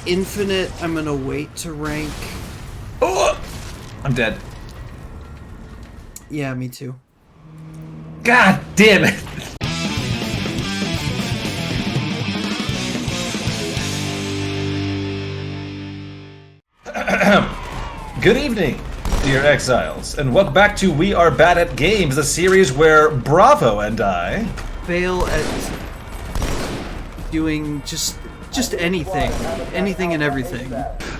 Infinite, I'm gonna wait to rank. Oh! I'm dead. Yeah, me too. God damn it! Good evening, dear Exiles, and welcome back to We Are Bad at Games, the series where Bravo and I fail at doing just anything and everything.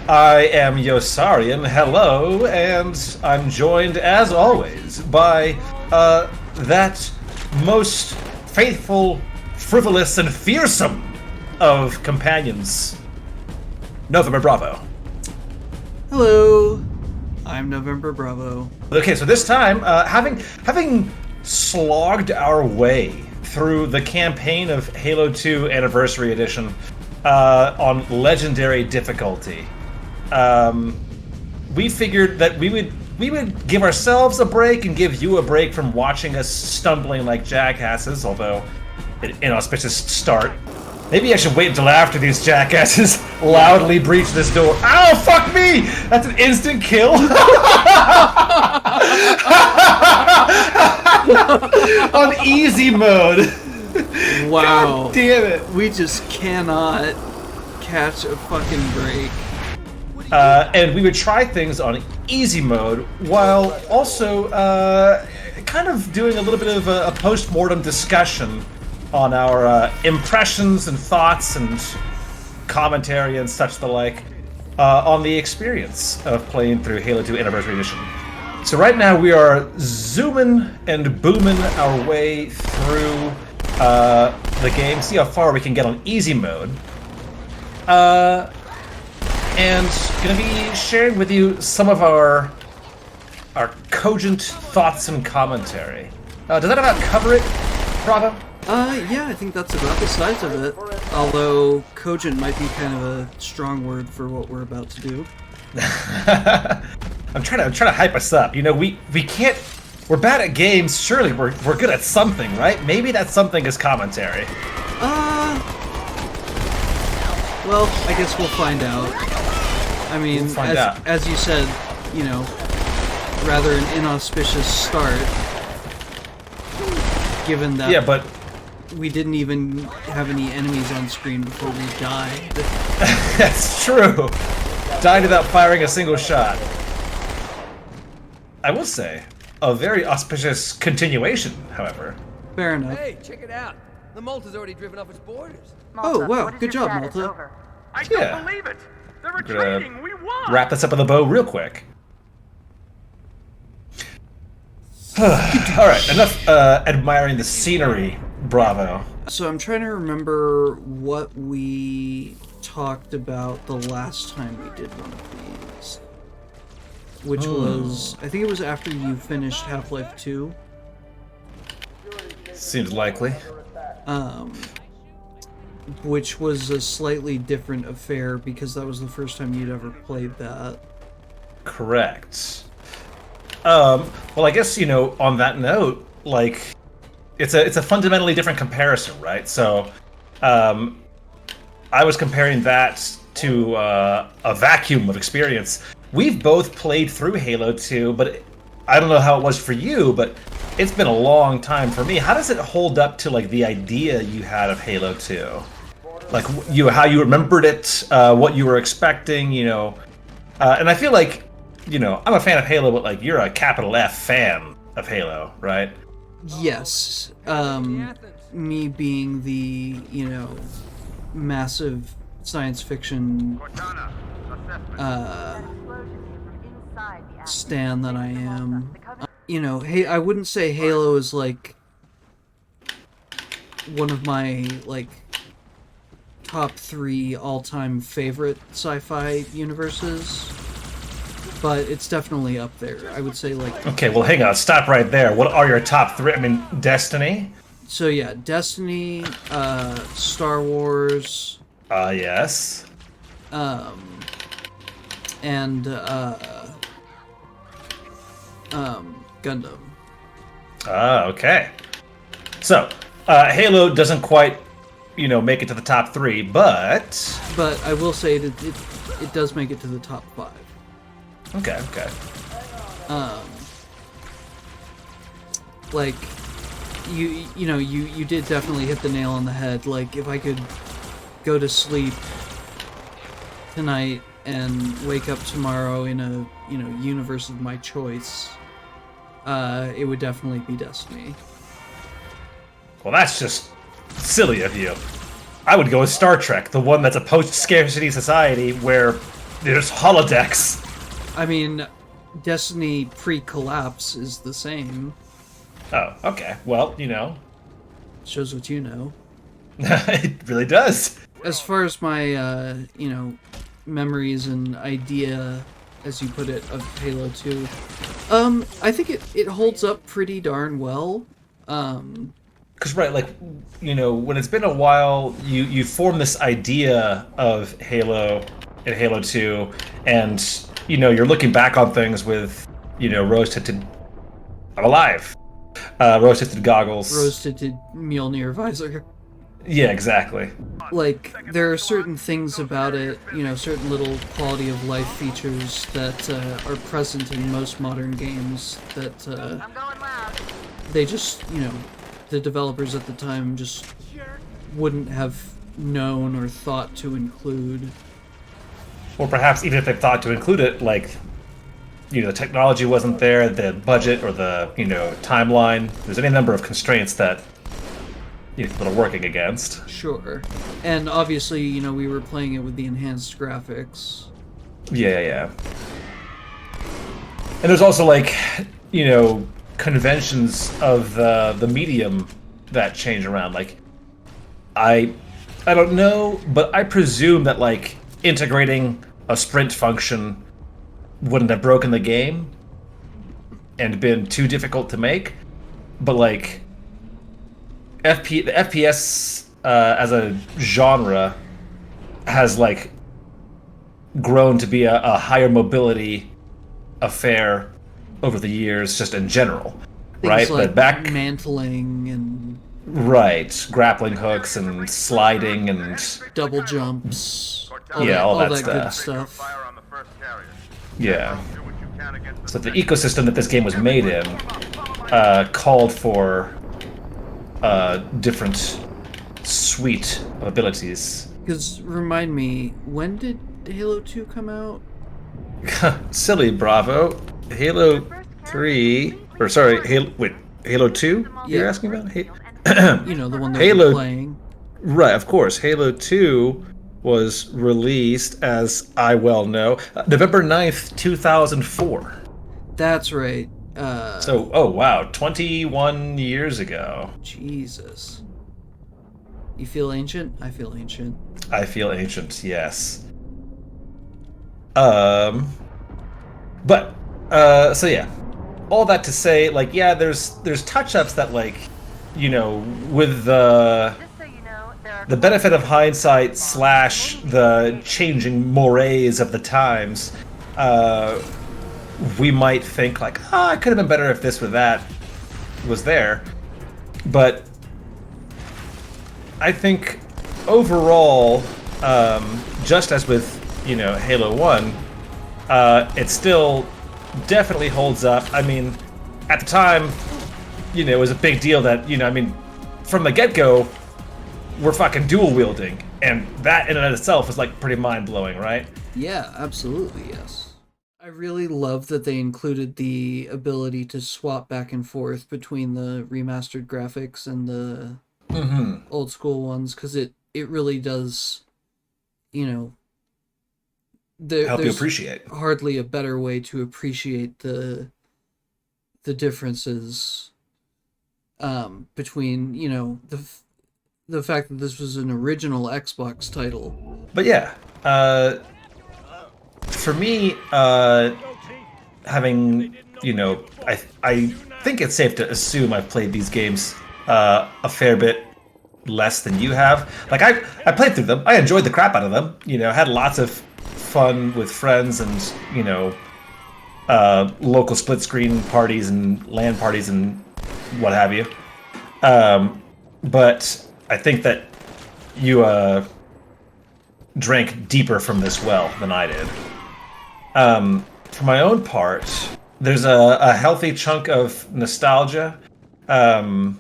I am Yosarian, hello, and I'm joined, as always, by, that most faithful, frivolous, and fearsome of companions, November Bravo. Hello, I'm November Bravo. Okay, so this time, having slogged our way through the campaign of Halo 2 Anniversary Edition on Legendary difficulty, we figured that we would give ourselves a break and give you a break from watching us stumbling like jackasses, although an inauspicious start. Maybe I should wait until after these jackasses loudly breach this door. Ow, fuck me! That's an instant kill! On easy mode. Wow. God damn it. We just cannot catch a fucking break. And we would try things on easy mode while also kind of doing a little bit of a post-mortem discussion on our impressions and thoughts and commentary and such the like on the experience of playing through Halo 2 Anniversary Edition. So right now we are zooming and booming our way through the game, see how far we can get on easy mode. And gonna be sharing with you some of our cogent thoughts and commentary. Does that about cover it, Bravo? Yeah, I think that's about the size of it. Although cogent might be kind of a strong word for what we're about to do. I'm trying to hype us up. You know, we can't. We're bad at games. Surely we're good at something, right? Maybe that something is commentary. Well, I guess we'll find out. I mean, as you said, you know, rather an inauspicious start. Given that. Yeah, but we didn't even have any enemies on screen before we died. That's true. Died without firing a single shot. I will say, a very auspicious continuation, however. Fair enough. Hey, check it out. The Malta's already driven off its borders. Oh, wow. Good job, Malta. I don't believe it. They're retreating. We won. Wrap this up with a bow real quick. Alright, enough admiring the scenery, Bravo. So I'm trying to remember what we talked about the last time we did one of these. Which was, I think it was after you finished Half-Life 2. Seems likely. Which was a slightly different affair because that was the first time you'd ever played that. Correct. Well, I guess, you know, on that note, like, it's a fundamentally different comparison, right? So, I was comparing that to a vacuum of experience. We've both played through Halo 2, but I don't know how it was for you, but it's been a long time for me. How does it hold up to, like, the idea you had of Halo 2? Like, how you remembered it, what you were expecting, you know? And I feel like, you know, I'm a fan of Halo, but, like, you're a capital F fan of Halo, right? Yes. Me being the, you know, massive science fiction stan that I am. You know, hey, I wouldn't say Halo is, like, one of my, like, top 3 all-time favorite sci-fi universes. But it's definitely up there. I would say, like... Okay, well, hang on. Stop right there. What are your top 3? I mean, Destiny? So, yeah, Destiny, Star Wars... Yes. And, Gundam. Okay. So, Halo doesn't quite make it to the top 3, but I will say that it does make it to the top 5. Okay. Like, you did definitely hit the nail on the head. Like, if I could go to sleep tonight and wake up tomorrow in a universe of my choice, it would definitely be Destiny. Well, that's just silly of you. I would go with Star Trek, the one that's a post-scarcity society where there's holodecks. I mean, Destiny pre-collapse is the same. Oh, okay. Well, Shows what you know. it really does. As far as my, memories and idea, as you put it, of Halo 2, I think it holds up pretty darn well. Because, right, like, when it's been a while, you form this idea of Halo and Halo 2, and, you're looking back on things with, rose-tinted... I'm alive! Rose-tinted goggles. Rose-tinted Mjolnir visor. Yeah, exactly. Like, there are certain things about it, certain little quality of life features that are present in most modern games that they just, the developers at the time just wouldn't have known or thought to include. Or perhaps even if they thought to include it, like, the technology wasn't there, the budget or the, timeline. There's any number of constraints that people are working against. Sure. And obviously, we were playing it with the enhanced graphics. Yeah. And there's also, like, conventions of the medium that change around. Like, I don't know, but I presume that, like, integrating a sprint function wouldn't have broken the game and been too difficult to make. But, like, the FPS as a genre has, like, grown to be a higher mobility affair over the years, just in general, right? Like but back mantling and grappling hooks and sliding and double jumps, all that good stuff. Yeah. So the ecosystem that this game was made in called for a different suite of abilities. Because, remind me, when did Halo 2 come out? Silly Bravo. Halo 3... Or, sorry, Halo 2? Yeah. You're asking about? The one that we're playing. Right, of course. Halo 2 was released, as I well know, November 9th, 2004. That's right. Oh wow, 21 years ago. Jesus. You feel ancient? I feel ancient. I feel ancient, yes. So yeah. All that to say, like, yeah, there's touch-ups that, like, with the benefit of hindsight / the changing mores of the times, we might think, like, it could have been better if this or that was there. But I think overall, just as with, Halo 1, it still definitely holds up. I mean, at the time, it was a big deal that, from the get-go, we're fucking dual-wielding. And that in and of itself is, like, pretty mind-blowing, right? Yeah, absolutely, yes. I really love that they included the ability to swap back and forth between the remastered graphics and the old school ones, because it really does, help you appreciate. Hardly a better way to appreciate the differences between, the fact that this was an original Xbox title. But yeah, for me, having, I think it's safe to assume I've played these games a fair bit less than you have. Like, I played through them. I enjoyed the crap out of them. Had lots of fun with friends and, local split screen parties and LAN parties and what have you. But I think that drank deeper from this well than I did. For my own part, there's a healthy chunk of nostalgia that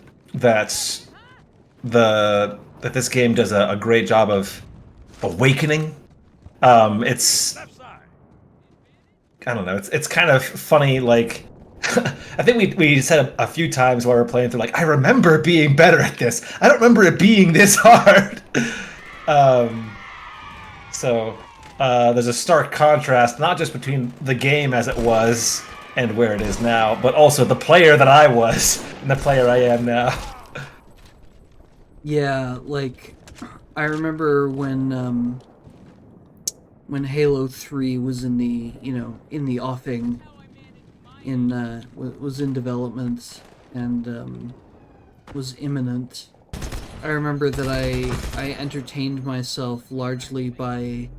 this game does a great job of awakening. It's I don't know. It's kind of funny. Like I think we said a few times while we were playing through, like, I remember being better at this. I don't remember it being this hard. So there's a stark contrast, not just between the game as it was and where it is now, but also the player that I was and the player I am now. Yeah, like I remember when Halo 3 was in the offing, was in development and was imminent. I remember that I entertained myself largely by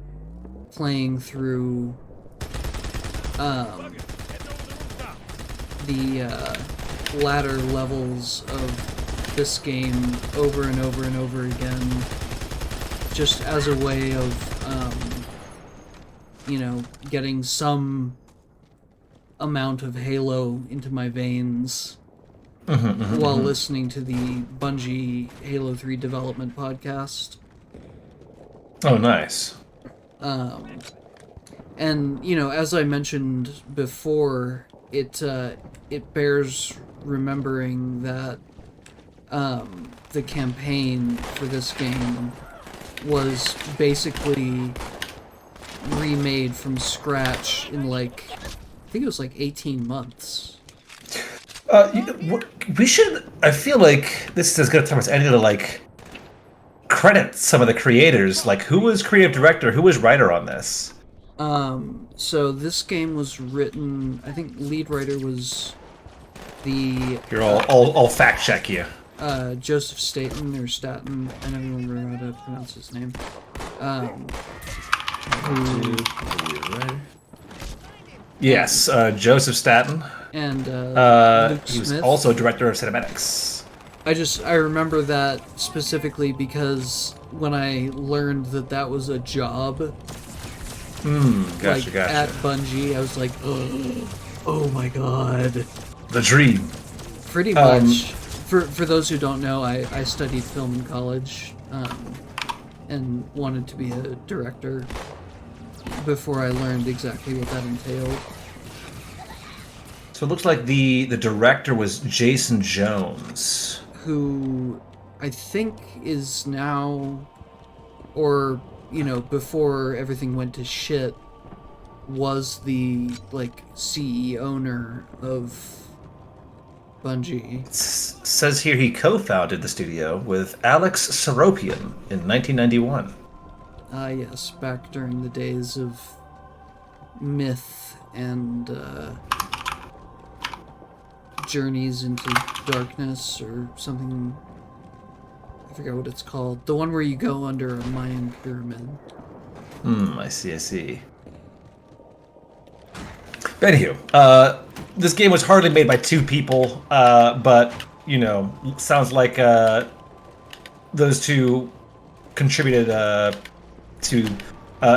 playing through the latter levels of this game over and over and over again, just as a way of getting some amount of Halo into my veins while listening to the Bungie Halo 3 development podcast. Oh, nice. And as I mentioned before, it bears remembering that the campaign for this game was basically remade from scratch in I think it was 18 months. We should. I feel like this is as good a time as any to credit some of the creators. Like, who was creative director? Who was writer on this? So this game was written. I think lead writer was the. Here, I'll fact check you. Joseph Staten or Staten. I never remember how to pronounce his name. Yes, Joseph Staten. And Luke he was Smith. also director of cinematics. I remember that specifically because when I learned that was a job, Gotcha. at Bungie, I was like, oh my god. The dream. Pretty much. For those who don't know, I studied film in college, and wanted to be a director before I learned exactly what that entailed. So it looks like the director was Jason Jones, who I think is now, or before everything went to shit, was the CEO owner of Bungie. It says here he co-founded the studio with Alex Seropian in 1991. Yes, back during the days of Myth and Journeys into Darkness or something. I forget what it's called. The one where you go under a Mayan pyramid. I see. But anywho, this game was hardly made by two people, but, sounds like those two contributed to,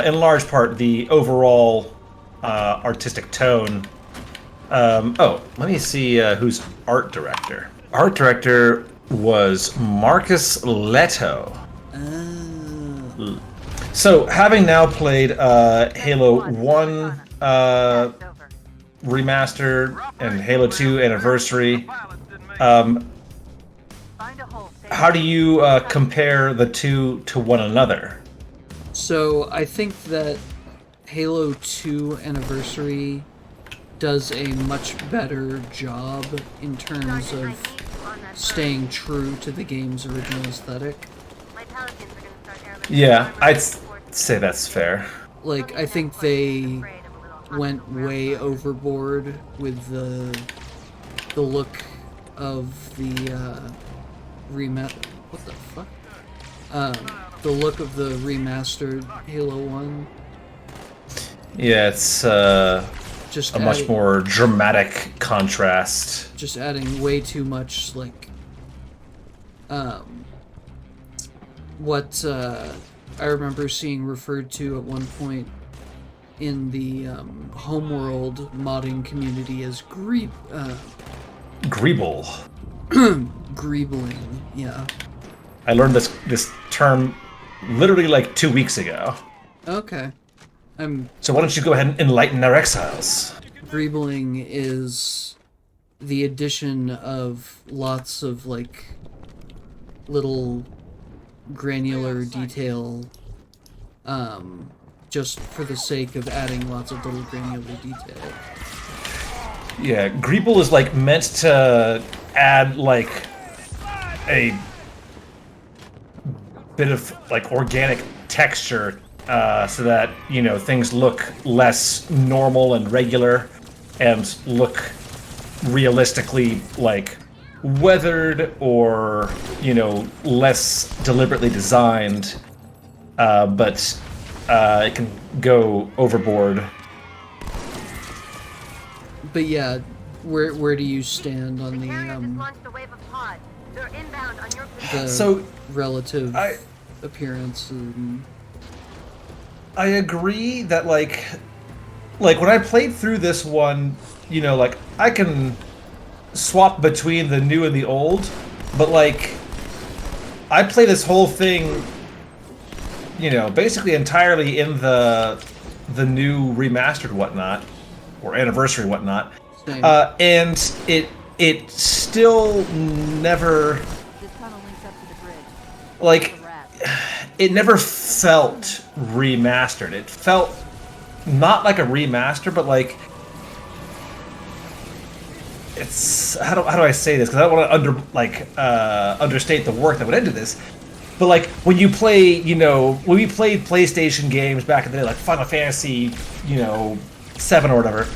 in large part, the overall artistic tone. Let me see who's art director. Art director was Marcus Leto. So, having now played Halo 1 Remastered and Halo 2 Anniversary, how do you compare the two to one another? So, I think that Halo 2 Anniversary does a much better job in terms of staying true to the game's original aesthetic. Yeah, I'd say that's fair. I think they went way overboard with the look of the what the fuck? The look of the remastered Halo 1. Yeah, it's just a much more dramatic contrast. Just adding way too much what I remember seeing referred to at one point in the Homeworld modding community as Greeble. greebling. Yeah. I learned this term literally like 2 weeks ago. Okay. So why don't you go ahead and enlighten our exiles? Greebling is the addition of lots of like little granular detail, just for the sake of adding lots of little granular detail. Yeah, Greeble is like meant to add like a bit of like organic texture, so that, you know, things look less normal and regular and look realistically like weathered or, you know, less deliberately designed, but it can go overboard. But yeah, where do you stand on the So relative appearance? And... I agree that like when I played through this one, you know, like I can swap between the new and the old, but like I play this whole thing, you know, basically entirely in the new remastered whatnot or anniversary whatnot, and it still never like it never felt remastered. It felt not like a remaster, but like it's how do I say this? Because I don't want to understate the work that went into this. But like when you play, you know, when we played PlayStation games back in the day, like Final Fantasy, you know, 7 or whatever,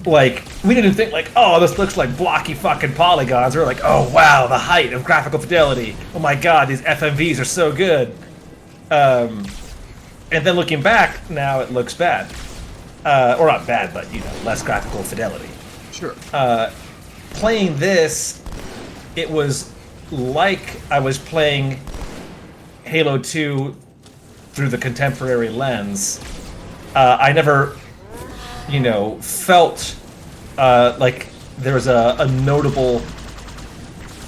like we didn't think like, oh, this looks like blocky fucking polygons. We were like, oh wow, the height of graphical fidelity. Oh my god, these FMVs are so good. And then looking back, now it looks bad, or not bad, but you know, less graphical fidelity. Sure. Playing this, it was like I was playing Halo 2 through the contemporary lens. I never, you know, felt like there was a notable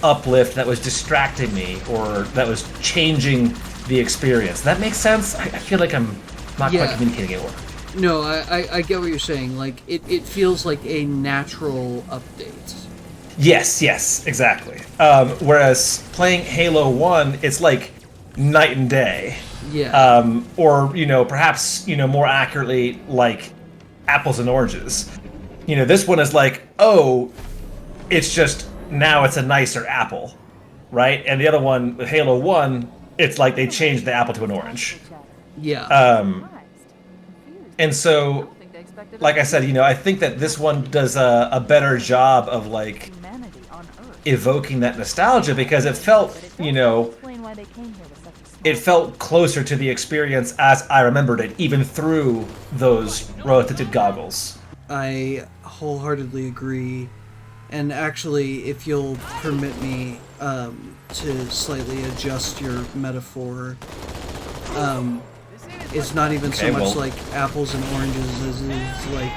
uplift that was distracting me or that was changing the experience. That makes sense? I feel like I'm not quite communicating it well. No, I get what you're saying. Like, it feels like a natural update. Yes, exactly. Whereas playing Halo 1, it's like night and day. Yeah. Or, you know, perhaps, you know, more accurately, like apples and oranges. You know, this one is like, oh, it's just, now it's a nicer apple, right? And the other one, with Halo 1, it's like they changed the apple to an orange. Yeah. And so, like I said, you know, I think that this one does a better job of, like, evoking that nostalgia because it felt, you know, it felt closer to the experience as I remembered it, even through those rose-tinted goggles. I wholeheartedly agree. And actually, if you'll permit me to slightly adjust your metaphor, it's not even so much like apples and oranges as it is like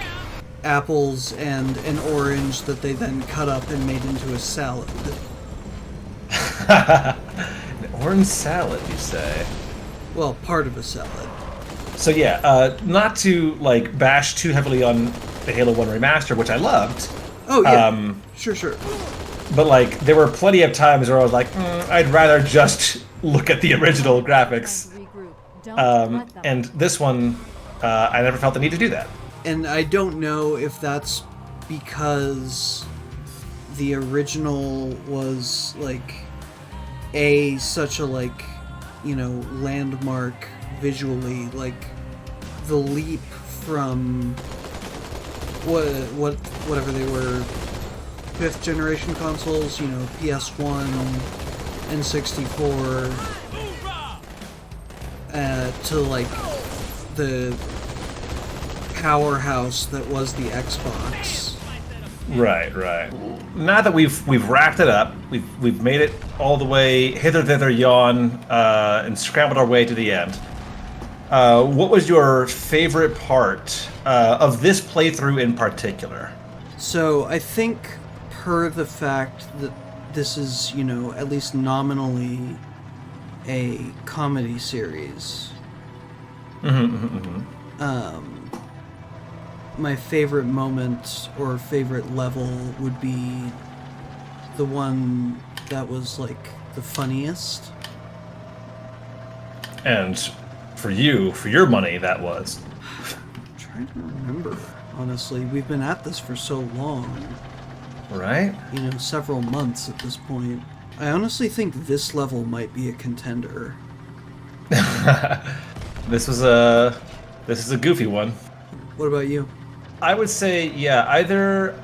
apples and an orange that they then cut up and made into a salad. An orange salad, you say? Well, part of a salad. So yeah, not to like bash too heavily on the Halo 1 remaster, which I loved. Oh yeah, sure. But like, there were plenty of times where I was like, I'd rather just look at the original graphics. And this one, I never felt the need to do that. And I don't know if that's because the original was like such a like, you know, landmark visually, like the leap from whatever they were, 5th generation consoles, you know, PS1, N64, to like the powerhouse that was the Xbox. Right, right. Now that we've wrapped it up, we've made it all the way hither, thither, yon, and scrambled our way to the end. What was your favorite part of this playthrough in particular? So I think, per the fact that this is, you know, at least nominally a comedy series, my favorite moment or favorite level would be the one that was like the funniest. And for you, for your money, that was. I'm trying to remember, honestly. We've been at this for so long. Right? You know, several months at this point. I honestly think this level might be a contender. This is a goofy one. What about you? I would say, yeah, either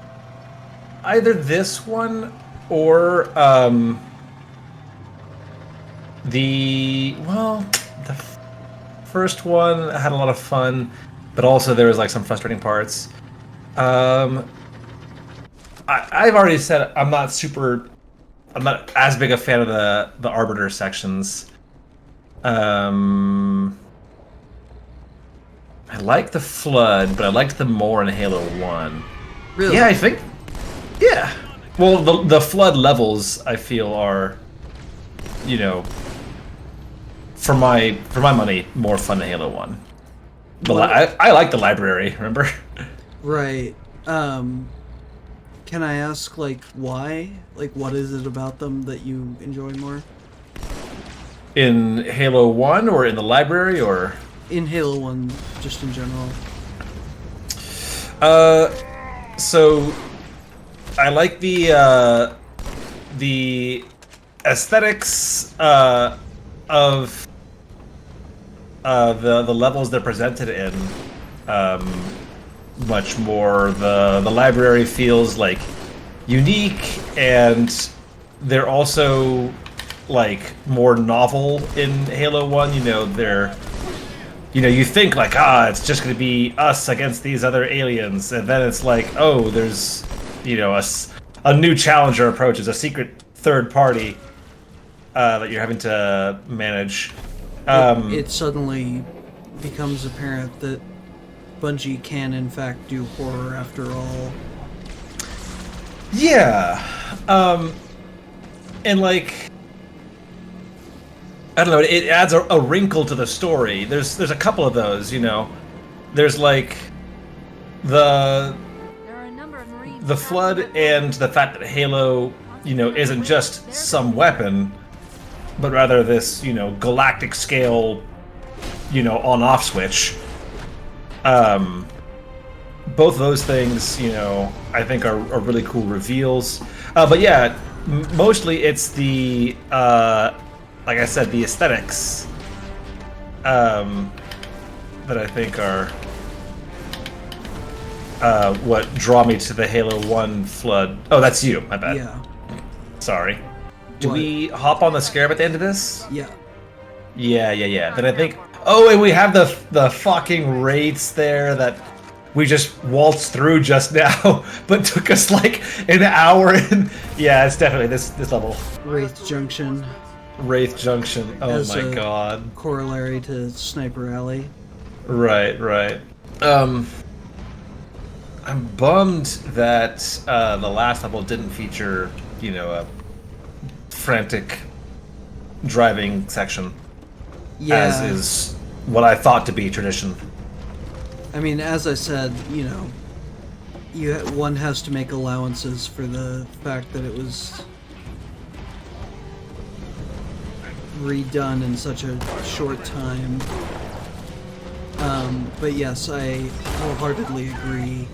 this one or the first one had a lot of fun, but also there was like some frustrating parts. I've already said I'm not as big a fan of the Arbiter sections. I like the Flood, but I liked them more in Halo 1. Really? Yeah, I think. Yeah. Well, the Flood levels I feel are, you know, for my money, more fun than Halo 1. But I like the library. Remember? Right. Can I ask, like, why? Like, what is it about them that you enjoy more? In Halo 1 or in the library or? In Halo 1, just in general. So I like the aesthetics of the levels they're presented in. Much more. The library feels like unique, and they're also like more novel in Halo 1. You know, you think like, it's just going to be us against these other aliens, and then it's like, oh, there's, you know, a new challenger approaches, a secret third party that you're having to manage. It suddenly becomes apparent that Bungie can, in fact, do horror after all. Yeah. And like, I don't know, it adds a wrinkle to the story. There's a couple of those, you know. There's like the Flood and the fact that Halo, you know, isn't just some weapon, but rather this, you know, galactic scale, you know, on-off switch. Both of those things, you know, I think are really cool reveals. But yeah, mostly it's the like I said, the aesthetics that I think are what draw me to the Halo 1 Flood. Oh, that's you. My bad. Yeah. Sorry. Do What? we hop on the scarab at the end of this? Yeah. Yeah. Then I think. Oh, and we have the fucking wraiths there that we just waltzed through just now, but took us like an hour. And yeah, it's definitely this level. Wraith Junction. Wraith Junction. Oh As my a god. corollary to Sniper Alley. Right. I'm bummed that the last level didn't feature, you know, a frantic driving section. Yeah. As is what I thought to be tradition. I mean, as I said, you know, one has to make allowances for the fact that it was redone in such a short time. But yes, I wholeheartedly agree.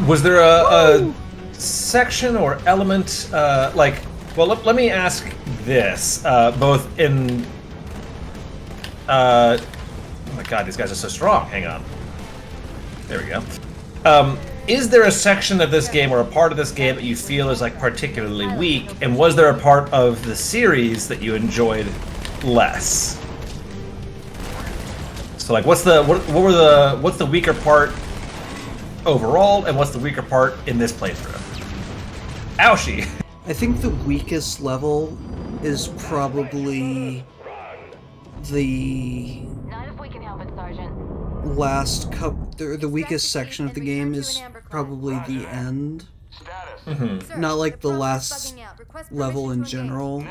Was there a section or element, like, well, let me ask this, both in, oh my god, these guys are so strong, hang on. There we go. Is there a section of this game or a part of this game that you feel is like particularly weak, and was there a part of the series that you enjoyed less? So like, what's the weaker part overall, and what's the weaker part in this playthrough. Ouchie. I think the weakest level is probably the Not if we can help it, Sergeant. the weakest section of the game is probably the end. Not like the last level in general,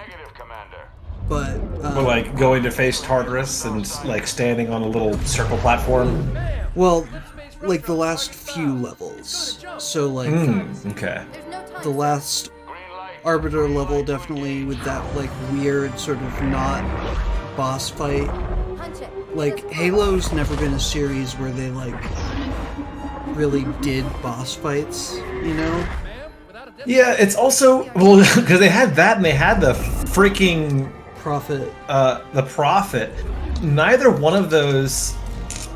but We're like going to face Tartarus and like standing on a little circle platform. well, like the last few levels. So like Okay. the last Arbiter level, definitely with that like weird sort of not boss fight. Like Halo's never been a series where they like really did boss fights, you know? Yeah, it's also well because they had that and they had the freaking Prophet. the Prophet. Neither one of those,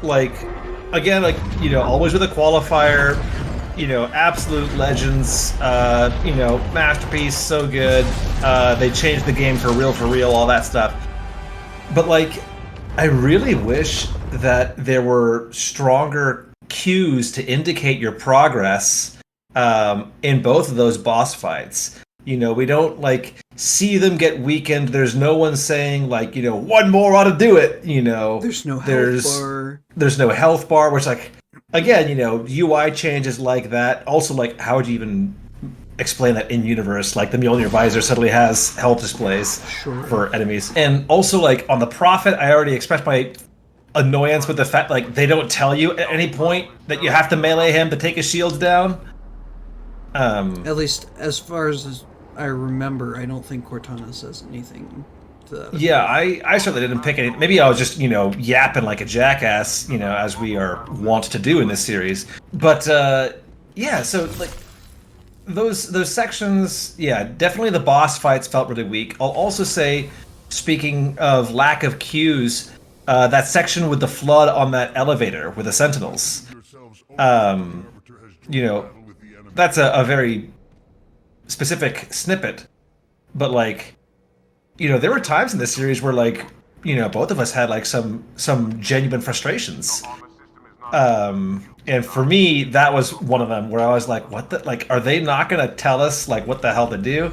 like, again, like, you know, always with a qualifier, you know, absolute legends, you know, masterpiece, so good. They changed the game for real, all that stuff. But like, I really wish that there were stronger cues to indicate your progress in both of those boss fights. You know, we don't like see them get weakened. There's no one saying like, you know, one more ought to do it. You know, There's no health bar. There's no health bar, which like, again, you know, UI changes like that. Also, like, how would you even explain that in universe? Like the Mjolnir visor suddenly has health displays for enemies, and also like on the Prophet, I already expressed my annoyance with the fact like they don't tell you at any point that you have to melee him to take his shields down. At least as far as I remember, I don't think Cortana says anything to that. Yeah, I certainly didn't pick any. Maybe I was just, you know, yapping like a jackass, you know, as we are wont to do in this series. But yeah, so like those sections, yeah, definitely the boss fights felt really weak. I'll also say, speaking of lack of cues, that section with the flood on that elevator with the Sentinels, you know, that's a very specific snippet, but like, you know, there were times in this series where like, you know, both of us had like some genuine frustrations. And for me, that was one of them where I was like, what the, like, are they not gonna tell us like what the hell to do?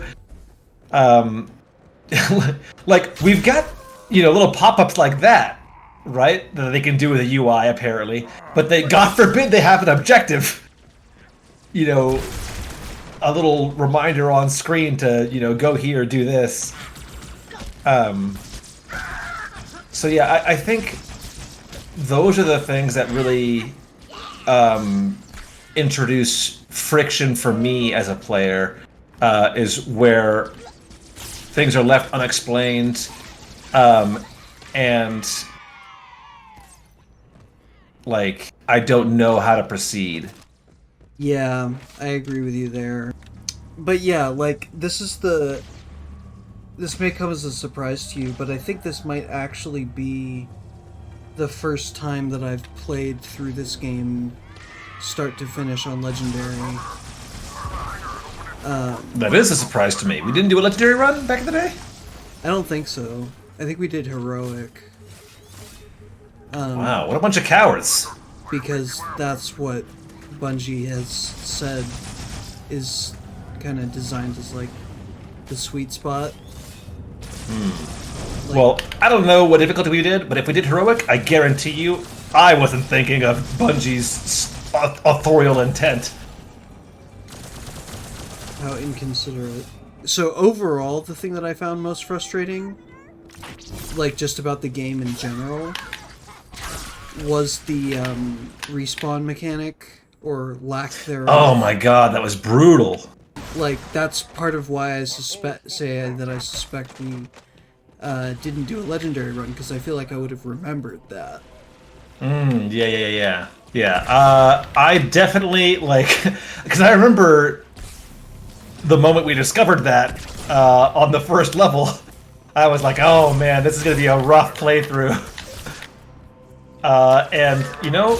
Like we've got, you know, little pop-ups like that, right? That they can do with a UI apparently, but they, God forbid, they have an objective. You know, a little reminder on screen to, you know, go here, do this. So yeah, I think those are the things that really introduce friction for me as a player, is where things are left unexplained, and like I don't know how to proceed. Yeah, I agree with you there. But yeah, like, this may come as a surprise to you, but I think this might actually be the first time that I've played through this game start to finish on Legendary. That is a surprise to me. We didn't do a Legendary run back in the day? I don't think so. I think we did Heroic. Wow, what a bunch of cowards. Because that's what Bungie has said is kind of designed as like the sweet spot. Like, Well, I don't know what difficulty we did, but if we did Heroic, I guarantee you I wasn't thinking of Bungie's authorial intent. how inconsiderate. So overall, the thing that I found most frustrating, like just about the game in general, was the respawn mechanic, or lack thereof. Oh my god, that was brutal. Like, that's part of why I suspect we didn't do a Legendary run, because I feel like I would have remembered that. Yeah. I definitely, like, because I remember the moment we discovered that on the first level, I was like, oh man, this is going to be a rough playthrough. And, you know,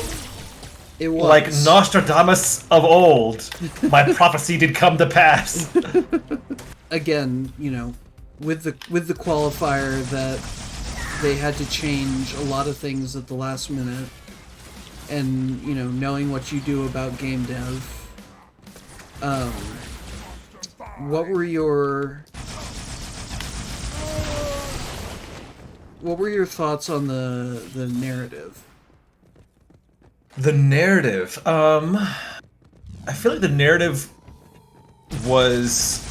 It was. like Nostradamus of old, my prophecy did come to pass. Again, you know, with the qualifier that they had to change a lot of things at the last minute. and knowing what you do about game dev, what were your thoughts on the narrative? The narrative. I feel like the narrative was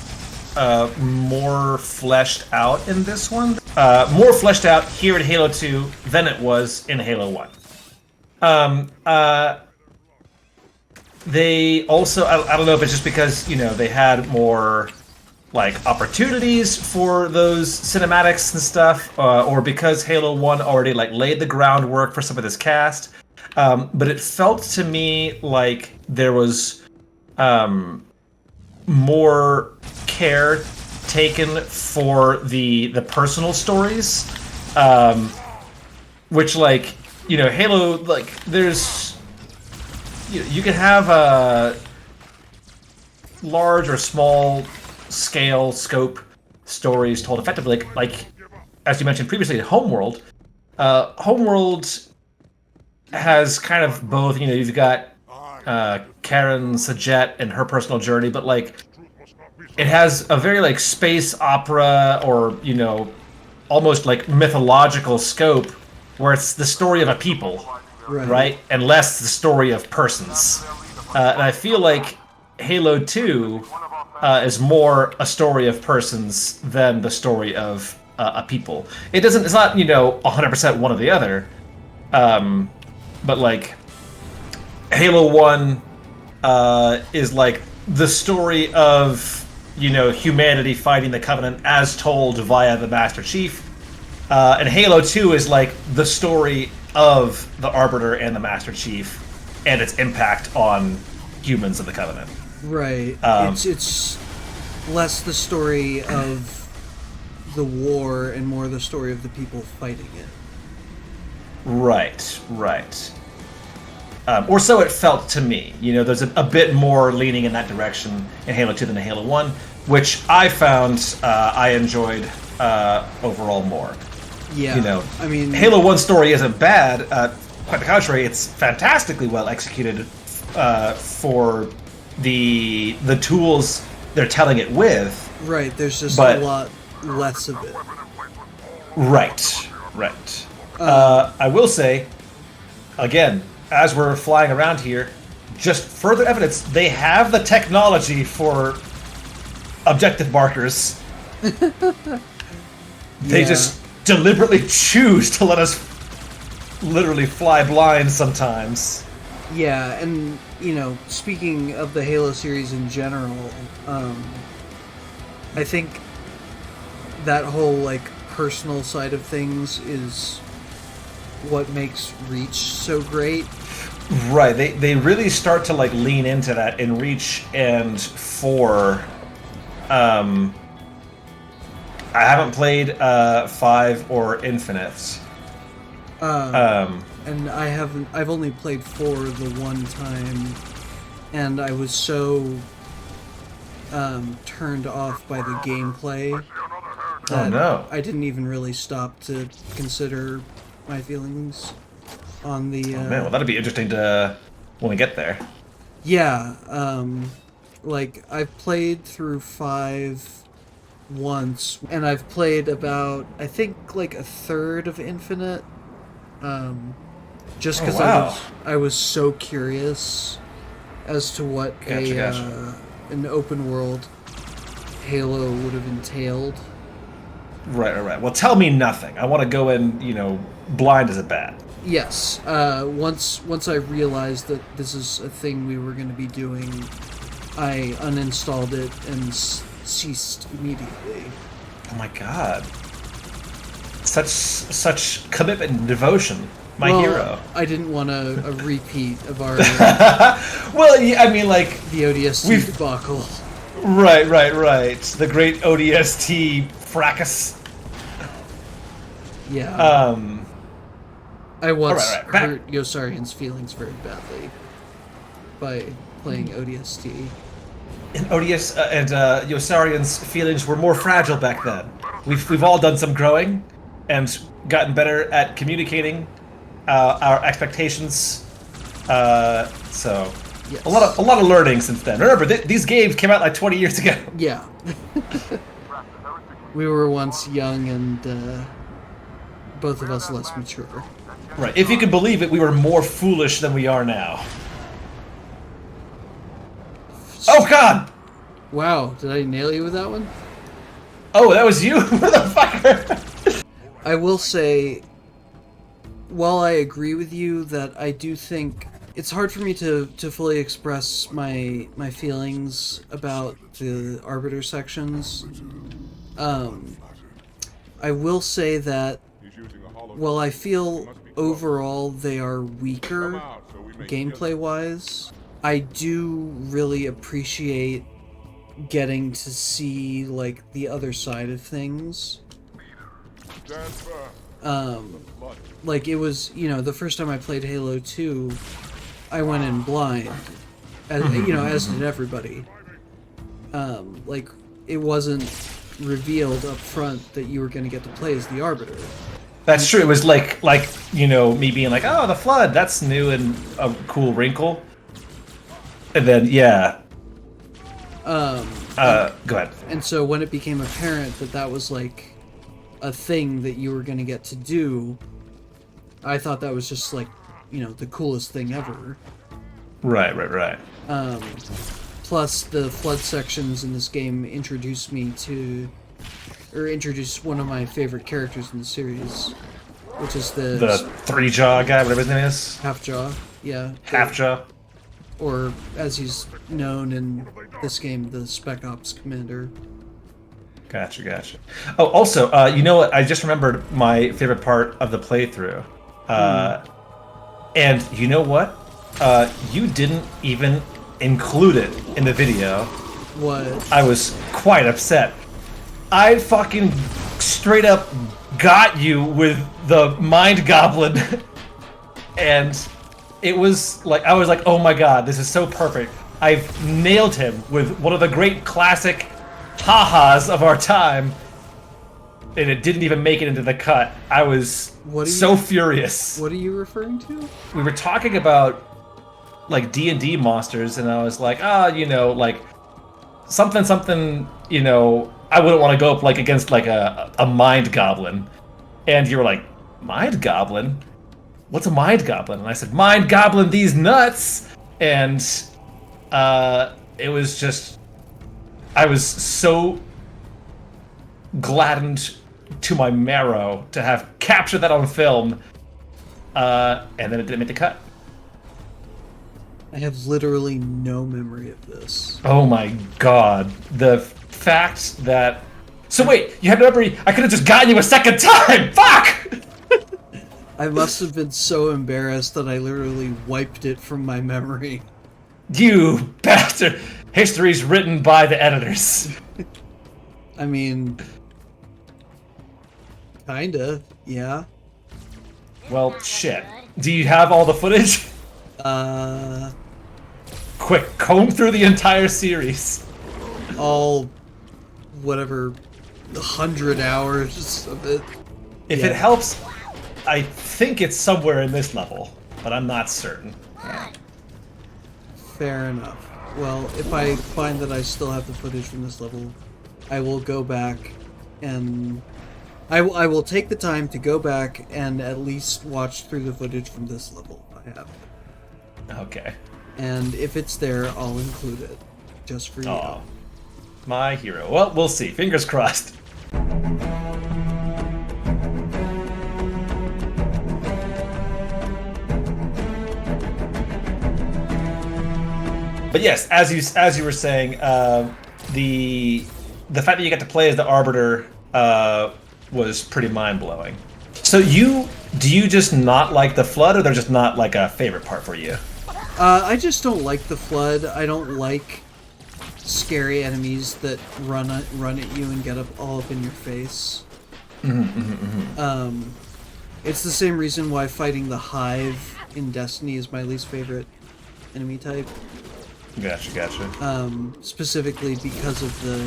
more fleshed out in this one. More fleshed out here in Halo 2 than it was in Halo 1. They also, I don't know if it's just because, they had more, like, opportunities for those cinematics and stuff, or because Halo 1 already, like, laid the groundwork for some of this cast. But it felt to me like there was more care taken for the personal stories, which, like, Halo, like, there's you can have a large or small scale scope stories told effectively, like as you mentioned previously, Homeworld. Homeworld has kind of both. You've got Karen Sajet and her personal journey, but like it has a very like space opera or almost like mythological scope where it's the story of a people, right? And less the story of persons. And I feel like Halo 2 is more a story of persons than the story of a people. It's not 100% one or the other. But like Halo 1 is like the story of humanity fighting the Covenant as told via the Master Chief, and Halo 2 is like the story of the Arbiter and the Master Chief and its impact on humans of the Covenant. Right. It's less the story of the war and more the story of the people fighting it. Right. Or so it felt to me. There's a bit more leaning in that direction in Halo 2 than in Halo 1, which I found I enjoyed overall more. Yeah. I mean, Halo 1 story isn't bad. Quite the contrary, it's fantastically well executed for the tools they're telling it with. Right, there's just a lot less of it. Right. I will say, again, as we're flying around here, just further evidence, they have the technology for objective markers. They just deliberately choose to let us literally fly blind sometimes. Yeah, and, speaking of the Halo series in general, I think that whole, like, personal side of things is what makes Reach so great. Right, they really start to like lean into that in Reach and 4. I haven't played 5 or Infinite. And I've only played 4 the one time, and I was so turned off by the gameplay that I didn't even really stop to consider my feelings on the man, well, that'd be interesting to when we get there. Yeah, like I've played through 5 once, and I've played about, I think, like a third of Infinite, just because I was so curious as to what an open world Halo would have entailed. Right. Well, tell me nothing. I want to go in, blind as a bat. Yes. Once I realized that this is a thing we were going to be doing, I uninstalled it and ceased immediately. Oh my god. Such commitment and devotion. My hero. I didn't want a repeat of our... Well, yeah, I mean, like... the ODST debacle. Right. The great ODST fracas. Yeah. I once hurt Yosarian's feelings very badly by playing ODST. And ODS and Yosarian's feelings were more fragile back then. We've all done some growing and gotten better at communicating our expectations So Yes. a lot of learning since then. Remember, these games came out like 20 years ago. Yeah. We were once young and both of us less mature. Right. If you can believe it, we were more foolish than we are now. Oh God! Wow, did I nail you with that one? Oh, that was you, motherfucker! I will say, while I agree with you that I do think it's hard for me to fully express my feelings about the Arbiter sections, I will say that while I feel overall they are weaker gameplay-wise, I do really appreciate getting to see, like, the other side of things. Like, it was, you know, the first time I played Halo 2, I went in blind, as, you know, as did everybody. Like, it wasn't revealed up front that you were going to get to play as the Arbiter. That's true. It was like you know, me being like, oh, the Flood, that's new and a cool wrinkle. And then, yeah. Go ahead. And so when it became apparent that that was, like, a thing that you were going to get to do, I thought that was just, like, you know, the coolest thing ever. Right. Plus, the Flood sections in this game introduced one of my favorite characters in the series, which is The three-jaw guy, whatever his name is. Half-Jaw, yeah. Half-jaw. Or, as he's known in this game, the Spec Ops Commander. Gotcha. Oh, also, you know what? I just remembered my favorite part of the playthrough. And you know what? You didn't even include it in the video. What? I was quite upset. I fucking straight up got you with the Mind Goblin. And it was like, I was like, oh my god, this is so perfect. I've nailed him with one of the great classic ha-has of our time. And it didn't even make it into the cut. I was so furious. What are you referring to? We were talking about, like, D&D monsters, and I was like, you know, like, something, you know, I wouldn't want to go up, like, against, like, a Mind Goblin. And you were like, Mind Goblin? What's a Mind Goblin? And I said, Mind Goblin these nuts! And, it was just, I was so gladdened to my marrow to have captured that on film, and then it didn't make the cut. I have literally no memory of this. Oh my god. The fact that... So wait, you had no memory? I could have just gotten you a second time! Fuck! I must have been so embarrassed that I literally wiped it from my memory. You bastard! History's written by the editors. I mean... Kinda, yeah. Well, shit. Do you have all the footage? Quick, comb through the entire series. All... whatever... 100 hours of it. If it helps, I think it's somewhere in this level, but I'm not certain. Fair enough. Well, if I find that I still have the footage from this level, I will go back and... I will take the time to go back and at least watch through the footage from this level. I have it. Okay. And if it's there, I'll include it. Just for you. Aw. My hero. Well, we'll see. Fingers crossed. But yes, as you were saying, the fact that you got to play as the Arbiter was pretty mind-blowing. So do you just not like the Flood, or they're just not like a favorite part for you? I just don't like the Flood. I don't like scary enemies that run at you and get all up in your face. It's the same reason why fighting the Hive in Destiny is my least favorite enemy type. Gotcha. Specifically because of the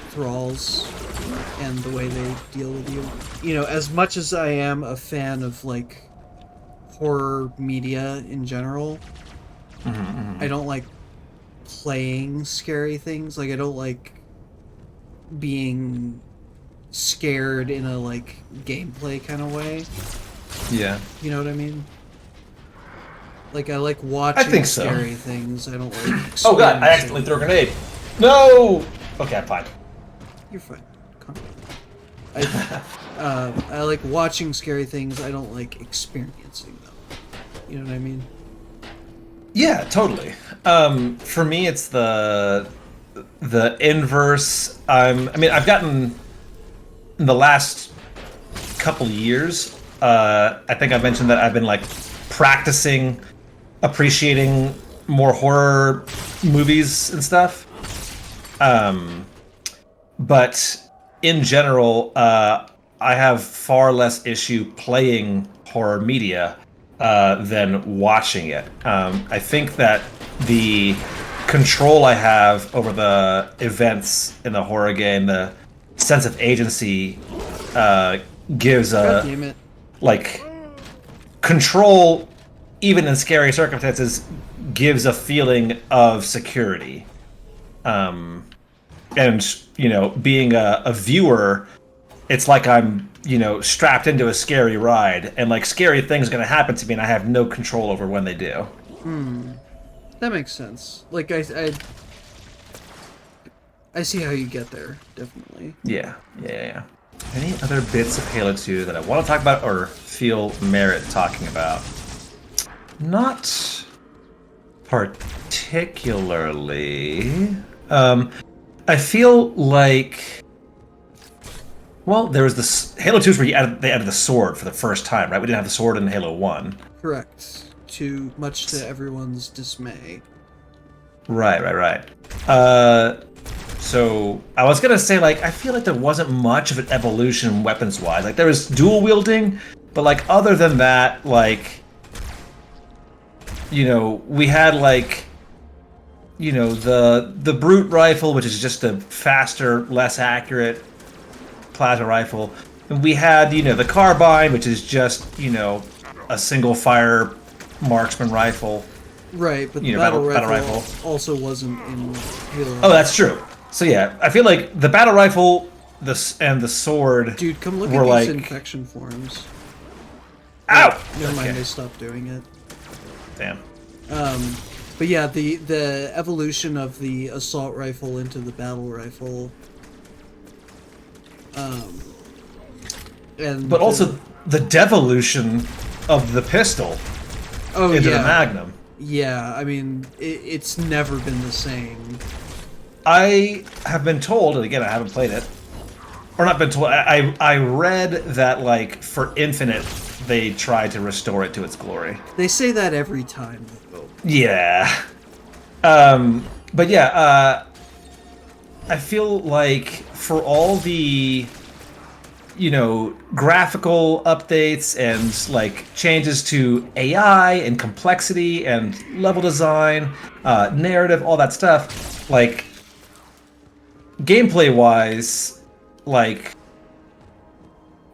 thralls and the way they deal with you. You know, as much as I am a fan of, like, horror media in general. I don't like playing scary things. Like, I don't like being scared in a, like, gameplay kind of way. Yeah. You know what I mean? Like, I like watching think so. scary things. I don't like Oh god, I accidentally threw a grenade. No! Okay, I'm fine. You're fine. Calm down. I like watching scary things. I don't like experiencing them. You know what I mean? Yeah, totally. For me, it's the inverse. I mean, I've gotten in the last couple years. I think I mentioned that I've been like practicing appreciating more horror movies and stuff. But in general, I have far less issue playing horror media than watching it. I think that the control I have over the events in the horror game, the sense of agency, gives God damn it. like control, even in scary circumstances, gives a feeling of security. And you know, being a viewer, it's like I'm, you know, strapped into a scary ride, and like scary things are gonna happen to me, and I have no control over when they do. That makes sense. Like, I see how you get there, definitely. Yeah. Any other bits of Halo 2 that I want to talk about or feel merit talking about? Not particularly. I feel like, well, there was this Halo 2 where they added the sword for the first time, right? We didn't have the sword in Halo 1. Correct. Much to everyone's dismay. Right. So I was gonna say, like, I feel like there wasn't much of an evolution weapons-wise. Like, there was dual wielding, but like other than that, like, you know, we had like, you know, the brute rifle, which is just a faster, less accurate plasma rifle, and we had, you know, the carbine, which is just, you know, a single fire marksman rifle. Right, but You the know, battle battle rifle also wasn't in Halo. Oh, that's true. So yeah, I feel like the battle rifle, and the sword, Dude, come look were at like, these infection forms. ow! Never mind, Okay. they stopped doing it. Damn. But yeah, the evolution of the assault rifle into the battle rifle. And But also the devolution of the pistol into the Magnum. Yeah, I mean, it's never been the same. I have been told, and again, I haven't played it, or not been told. I read that, like, for Infinite, they tried to restore it to its glory. They say that every time, though. Yeah. But yeah, I feel like for all the, you know, graphical updates and like changes to AI and complexity and level design, narrative, all that stuff, like gameplay wise, like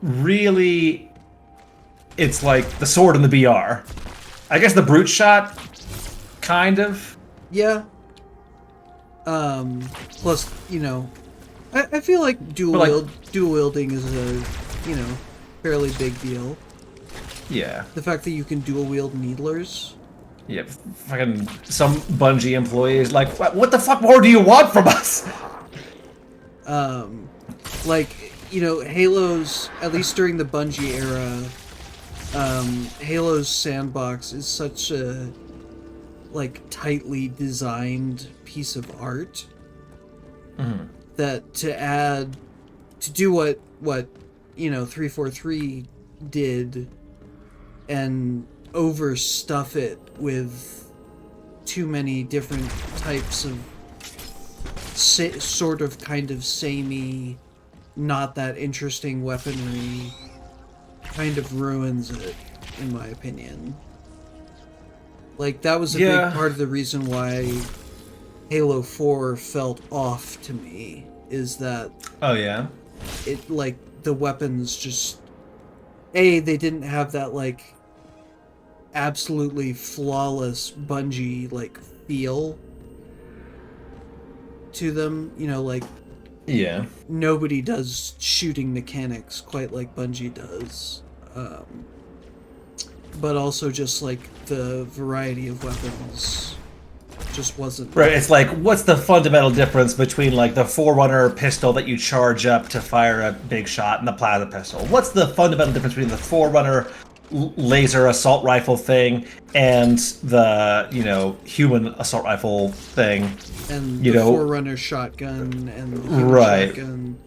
really, it's like the sword and the BR. I guess the brute shot, kind of. Yeah. Plus, you know, I feel like dual wielding is a, you know, fairly big deal. Yeah. The fact that you can dual wield needlers. Yeah, fucking some Bungie employee is like, what the fuck more do you want from us? Like, you know, Halo's, at least during the Bungie era, Halo's sandbox is such a, like, tightly designed piece of art that to do what, you know, 343 did and overstuff it with too many different types of sort of kind of samey, not that interesting weaponry kind of ruins it, in my opinion. Like, that was a big part of the reason why Halo 4 felt off to me, is that Oh yeah? it, like, the weapons just, they didn't have that, like, absolutely flawless Bungie like feel to them. You know, like Yeah. nobody does shooting mechanics quite like Bungie does. But also just like the variety of weapons just wasn't Right, it's like, what's the fundamental difference between like the Forerunner pistol that you charge up to fire a big shot and the plasma pistol? What's the fundamental difference between the Forerunner laser assault rifle thing and the, you know, human assault rifle thing? and you the know, Forerunner shotgun and the human Right. shotgun,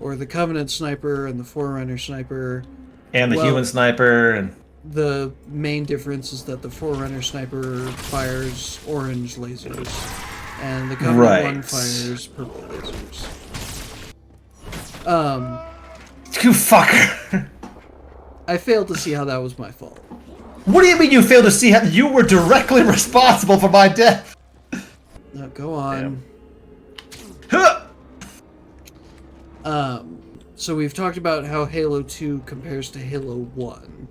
or the Covenant sniper and the Forerunner sniper. And the Well, human sniper and the main difference is that the Forerunner sniper fires orange lasers, and the Covenant Right. one fires purple lasers. you fucker. I failed to see how that was my fault. What do you mean you failed to see how you were directly responsible for my death? Now go on. Huh. So we've talked about how Halo 2 compares to Halo 1.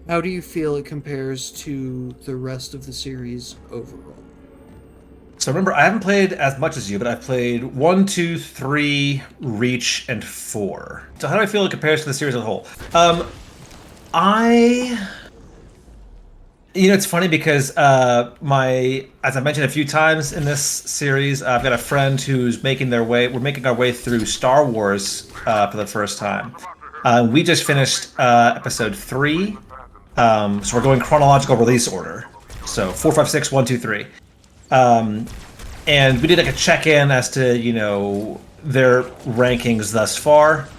How do you feel it compares to the rest of the series overall? So remember, I haven't played as much as you, but I've played 1, 2, 3, Reach, and 4. So how do I feel it compares to the series as a whole? You know, it's funny because as I mentioned a few times in this series, I've got a friend who's we're making our way through Star Wars for the first time. We just finished episode 3, so we're going chronological release order. So 4, 5, 6, 1, 2, 3. And we did like a check-in as to, you know, their rankings thus far.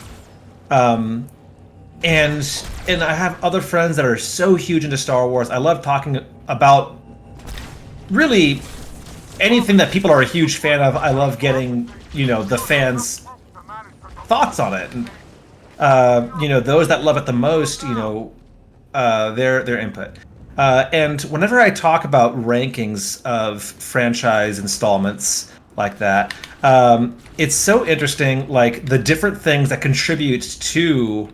And I have other friends that are so huge into Star Wars. I love talking about really anything that people are a huge fan of. I love getting, you know, the fans' thoughts on it. And, you know, those that love it the most, you know, their input. And whenever I talk about rankings of franchise installments like that, it's so interesting, like the different things that contribute to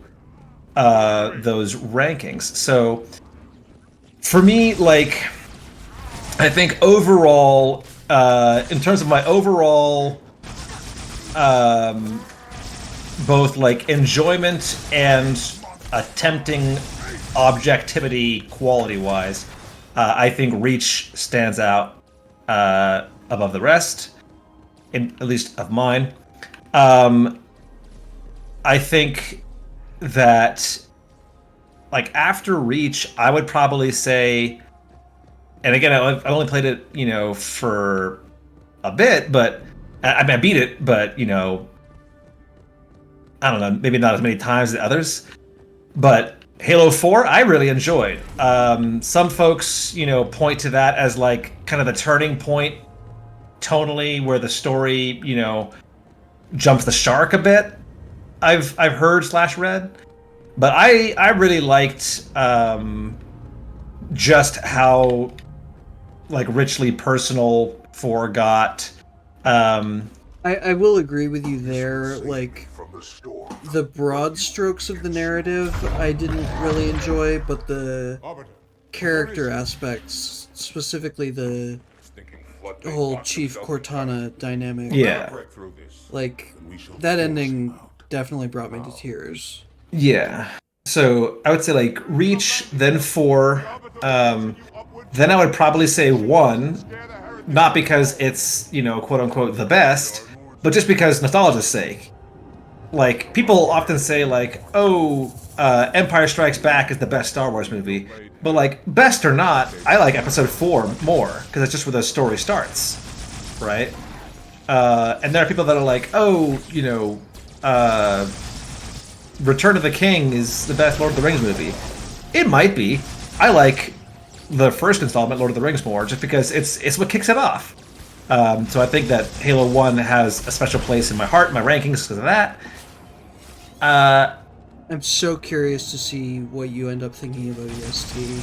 those rankings. So for me, like, I think overall, in terms of my overall both like enjoyment and attempting objectivity quality wise, I think Reach stands out above the rest, at least of mine. I think that, like, after Reach, I would probably say, and again, I've only played it, you know, for a bit, but I mean, I beat it, but, you know, I don't know, maybe not as many times as others. But Halo 4, I really enjoyed. Some folks, you know, point to that as like kind of the turning point tonally, where the story, you know, jumps the shark a bit. I've heard /read, but I really liked just how like richly personal 4 got. I will agree with you there. Like, the broad strokes of the narrative I didn't really enjoy, but the character aspects, specifically the whole Chief Cortana dynamic, Yeah. like, that ending definitely brought me to tears. Yeah. So I would say like Reach, then 4, then I would probably say 1, not because it's, you know, quote unquote the best, but just because nostalgia's sake. Like, people often say like, oh, Empire Strikes Back is the best Star Wars movie, but like, best or not, I like Episode 4 more because it's just where the story starts, right? And there are people that are like, oh, you know, Return of the King is the best Lord of the Rings movie. It might be. I like the first installment, Lord of the Rings, more, just because it's what kicks it off. So I think that Halo 1 has a special place in my heart, my rankings, because of that. I'm so curious to see what you end up thinking about EST,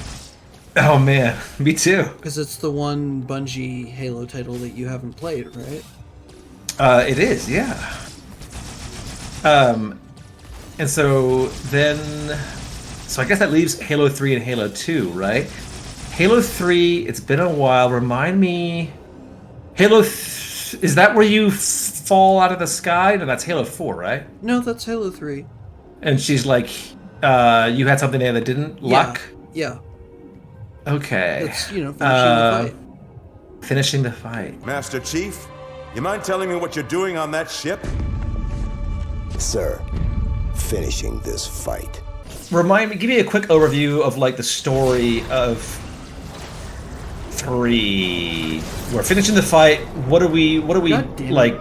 Oh man, me too. because it's the one Bungie Halo title that you haven't played, right? It is, yeah. And so then So I guess that leaves Halo 3 and Halo 2, right? Halo 3, it's been a while. Remind me... Is that where you fall out of the sky? No, that's Halo 4, right? No, that's Halo 3. And she's like, you had something there that didn't luck? Yeah. Okay. That's, finishing the fight. Finishing the fight. Master Chief, you mind telling me what you're doing on that ship? Sir, finishing this fight. Give me a quick overview of like the story of 3. We're finishing the fight. What are we like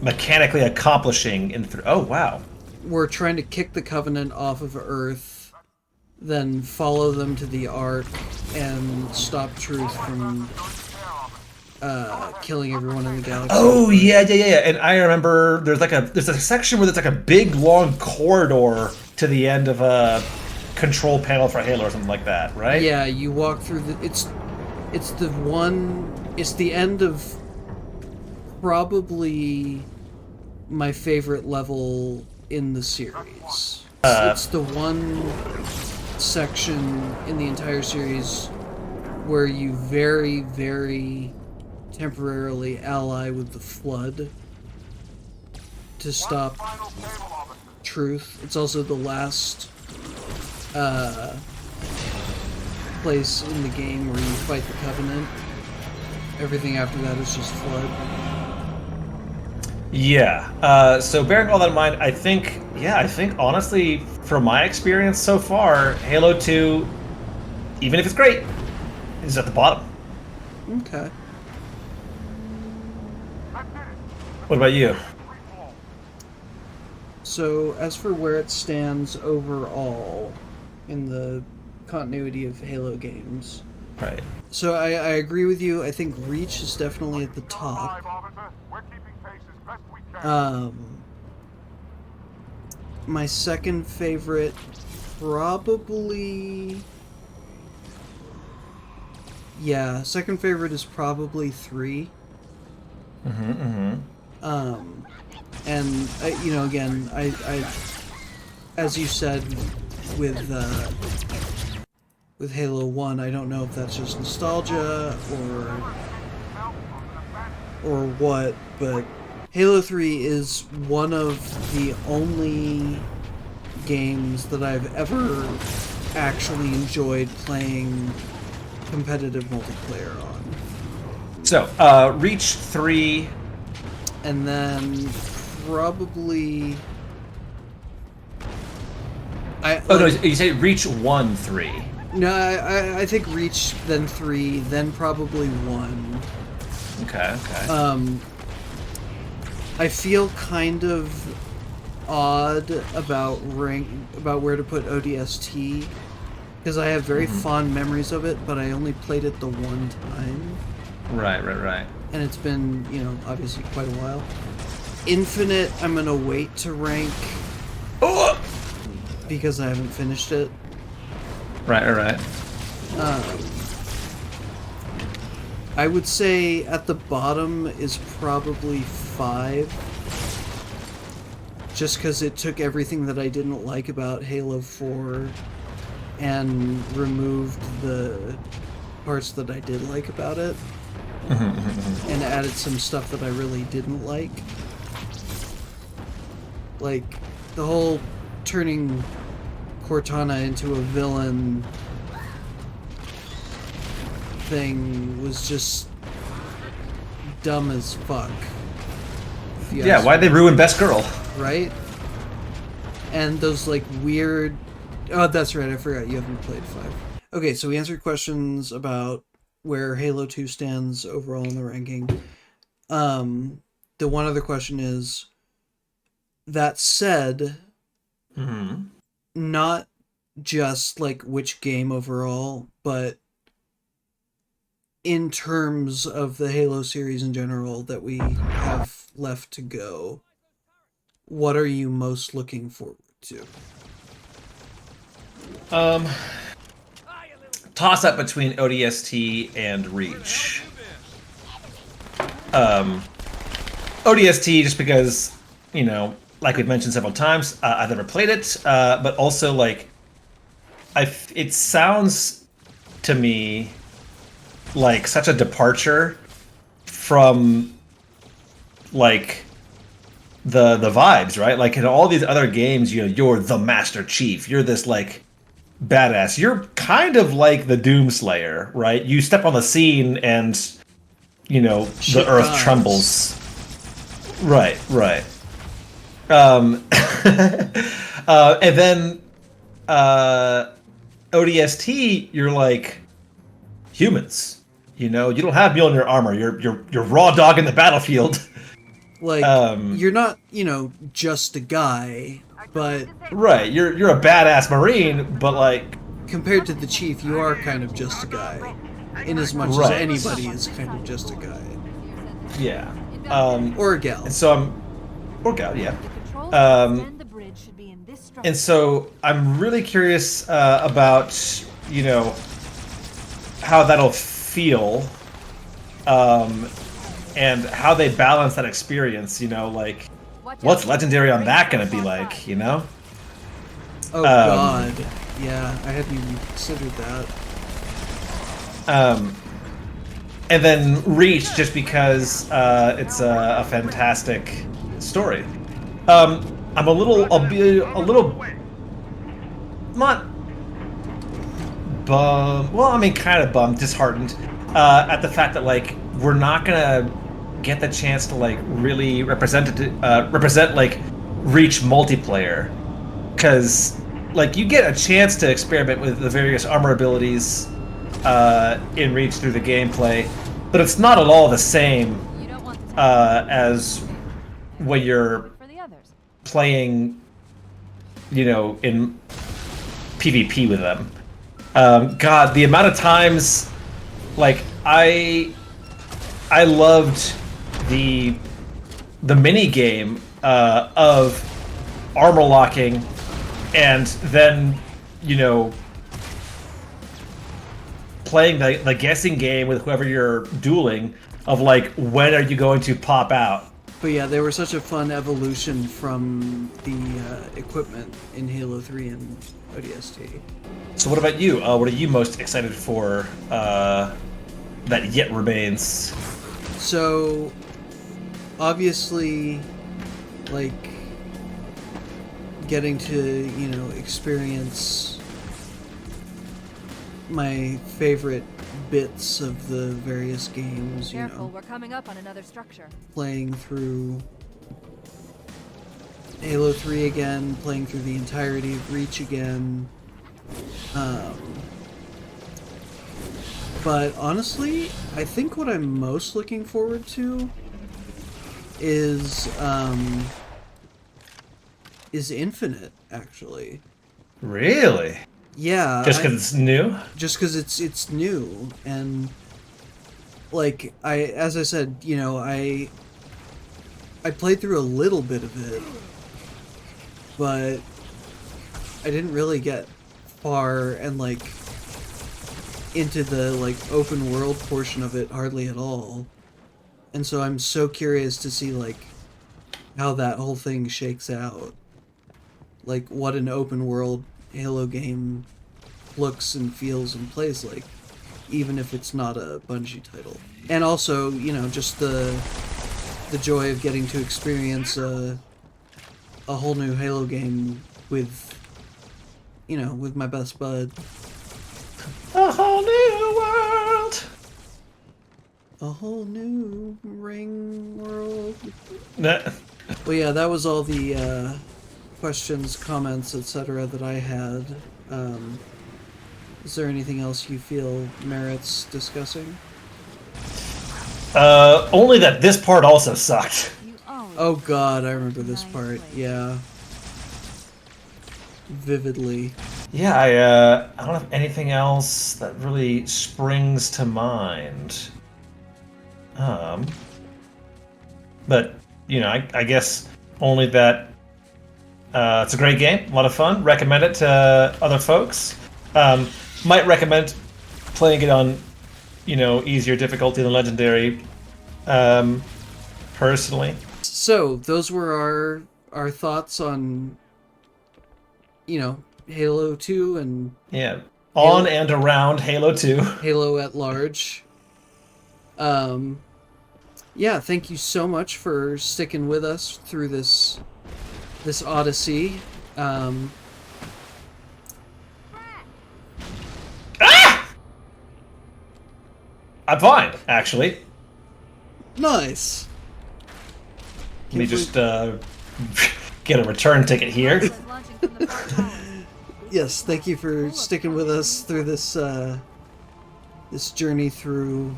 mechanically accomplishing in 3? Oh wow. We're trying to kick the Covenant off of Earth, then follow them to the Ark and stop Truth from killing everyone in the galaxy. Oh yeah. And I remember there's a section where there's like a big long corridor to the end of a control panel for Halo or something like that, right? Yeah, you walk through it's the end of probably my favorite level in the series. It's the one section in the entire series where you very, very temporarily ally with the Flood to stop Truth. It's also the last place in the game where you fight the Covenant. Everything after that is just Flood. Yeah. So bearing all that in mind, I think honestly, from my experience so far, Halo 2, even if it's great, is at the bottom. Okay. What about you? So, as for where it stands overall in the continuity of Halo games, Right. so I agree with you. I think Reach is definitely at the top. My second favorite, probably... Yeah, second favorite is probably 3. And again, I as you said with Halo 1, I don't know if that's just nostalgia or what, but Halo 3 is one of the only games that I've ever actually enjoyed playing competitive multiplayer on. So, Reach 3. And then probably... You say Reach 1, 3. No, I think Reach, then 3, then probably 1. Okay. I feel kind of odd about where to put ODST, because I have very fond memories of it, but I only played it the one time. Right. And it's been, obviously quite a while. Infinite, I'm gonna wait to rank because I haven't finished it. Right. I would say at the bottom is probably 5. Just because it took everything that I didn't like about Halo 4 and removed the parts that I did like about it. And added some stuff that I really didn't like. Like, the whole turning Cortana into a villain thing was just dumb as fuck. Yeah, why'd they ruin Best Girl? Right? And those, like, weird... Oh, that's right, I forgot you haven't played 5. Okay, so we answered questions about where Halo 2 stands overall in the ranking. The one other question is, that said, not just like which game overall, but in terms of the Halo series in general that we have left to go, what are you most looking forward to? Toss up between ODST and Reach. ODST just because, like we've mentioned several times, I've never played it, but also like it sounds to me like such a departure from like the vibes, right? Like in all these other games, you're the Master Chief. You're this like badass. You're kind of like the Doomslayer, right? You step on the scene and Shit the earth dies. trembles. Right. And then ODST, you're like humans. You don't have Mjolnir armor. You're raw dog in the battlefield. Like, you're not, just a guy, but Right. You're a badass Marine, but like compared to the Chief, you are kind of just a guy. In as much as Right. anybody is kind of just a guy. yeah. Or a gal. And so yeah. And so I'm really curious about how that'll feel, and how they balance that experience. Like what's legendary on that gonna be like? Oh god. Yeah, I hadn't even considered that. And then Reach, just because it's a fantastic story. I'll be a little not bummed. Well, I mean, kind of bummed, disheartened at the fact that like we're not gonna get the chance to like really represent like Reach multiplayer, because like you get a chance to experiment with the various armor abilities in Reach through the gameplay, but it's not at all the same as when you're playing, in PvP with them. God, the amount of times, like I loved the mini game of armor locking, and then playing the guessing game with whoever you're dueling of like, when are you going to pop out? But yeah, they were such a fun evolution from the equipment in Halo 3 and ODST. So what about you? What are you most excited for that yet remains? So, obviously, like, getting to, experience my favorite bits of the various games, Careful, we're coming up on another structure. playing through Halo 3 again, playing through the entirety of Reach again. But honestly, I think what I'm most looking forward to is Infinite, actually. Really? Yeah. Just because it's new? Just because it's new, and like as I said, I played through a little bit of it, but I didn't really get far and like into the like open world portion of it hardly at all, and so I'm so curious to see like how that whole thing shakes out, like what an open world Halo game looks and feels and plays like, even if it's not a Bungie title. And also, just the joy of getting to experience a whole new Halo game with with my best bud. A whole new world. A whole new ring world. Nah. Well, yeah, that was all the questions, comments, etc. that I had. Is there anything else you feel merits discussing? Only that this part also sucked. Oh god, I remember this part. Yeah. Vividly. Yeah, I don't have anything else that really springs to mind. But I guess only that it's a great game, a lot of fun. Recommend it to other folks. Might recommend playing it on, easier difficulty than Legendary. Personally. So those were our thoughts on Halo 2 and Yeah. On and around Halo 2. Halo at large. Yeah, thank you so much for sticking with us through this odyssey. I'm fine, actually. Nice. Let me just get a return ticket here. Was launching from the far tower. Yes, thank you for sticking with us through this this journey through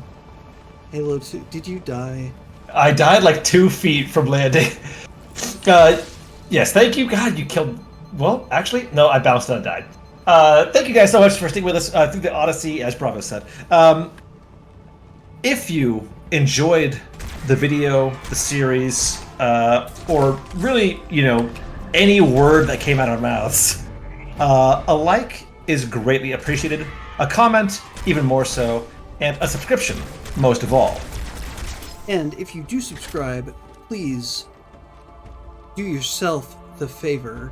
Halo 2. Did you die? I died like 2 feet from landing. Yes, thank you. God, you killed... Well, actually, no, I bounced and I died. Thank you guys so much for sticking with us through the Odyssey, as Bravo said. If you enjoyed the video, the series, or really, any word that came out of our mouths, a like is greatly appreciated, a comment even more so, and a subscription most of all. And if you do subscribe, please do yourself the favor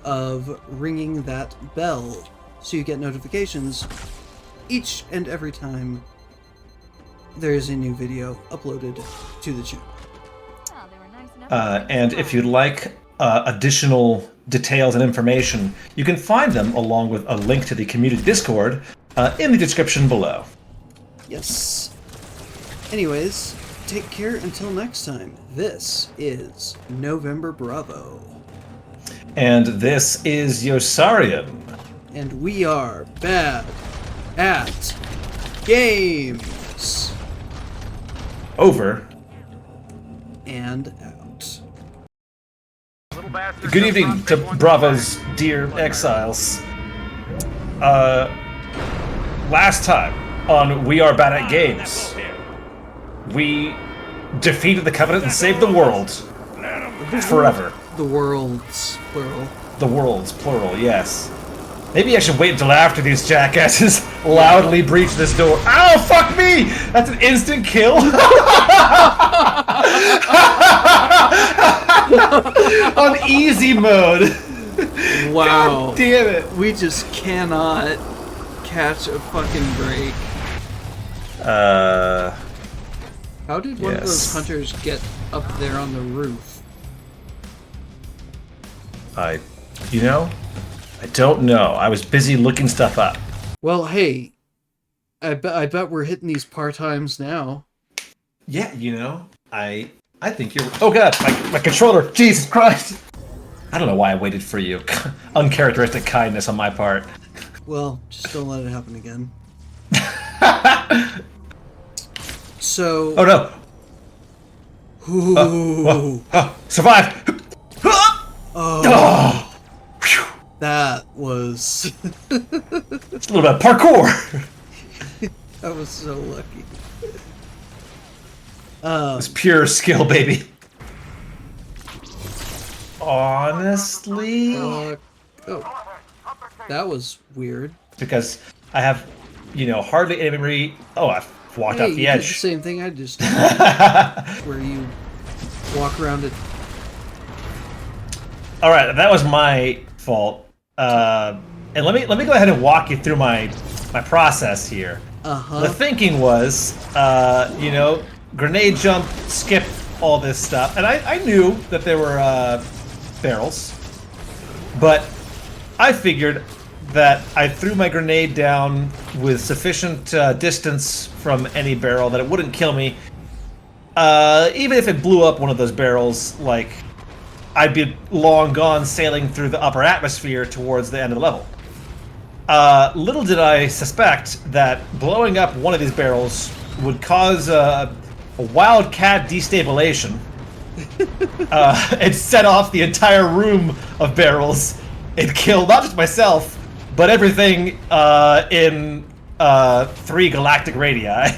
of ringing that bell so you get notifications each and every time there is a new video uploaded to the channel. Oh, they were nice enough to And if you'd like additional details and information, you can find them along with a link to the community Discord in the description below. Yes. Anyways, take care until next time. This is November Bravo. And this is Yosarian. And we are bad at games. Over. And out. Little bastard Good jumped evening on to big one. Bravo's dear exiles. Last time on We Are Bad at Games, we defeated the Covenant and saved the world forever. The world's plural. The world's plural, yes. Maybe I should wait until after these jackasses loudly breach this door. Ow, fuck me! That's an instant kill. On easy mode. Wow. God damn it. We just cannot catch a fucking break. How did one of those Yes. hunters get up there on the roof? I don't know. I was busy looking stuff up. Well, hey, I bet we're hitting these part-times now. Yeah, I think you're... Oh god, my controller! Jesus Christ! I don't know why I waited for you. Uncharacteristic kindness on my part. Well, just don't let it happen again. So... Oh no! Ooh, Survive! Oh. that was... It's a little bit of parkour! that was so lucky. It's pure skill, baby. Honestly? Oh, that was weird. Because I have, hardly any memory... Oh, I've walked Hey, off the you did edge. the same thing I just did. Where you walk around it. All right, that was my fault. And let me go ahead and walk you through my process here. The thinking was, grenade jump, skip all this stuff, and I knew that there were barrels, but I figured that I threw my grenade down with sufficient distance from any barrel that it wouldn't kill me. Even if it blew up one of those barrels, like, I'd be long gone sailing through the upper atmosphere towards the end of the level. Little did I suspect that blowing up one of these barrels would cause a wildcat destabilization and set off the entire room of barrels and kill not just myself, but everything in 3 galactic radii.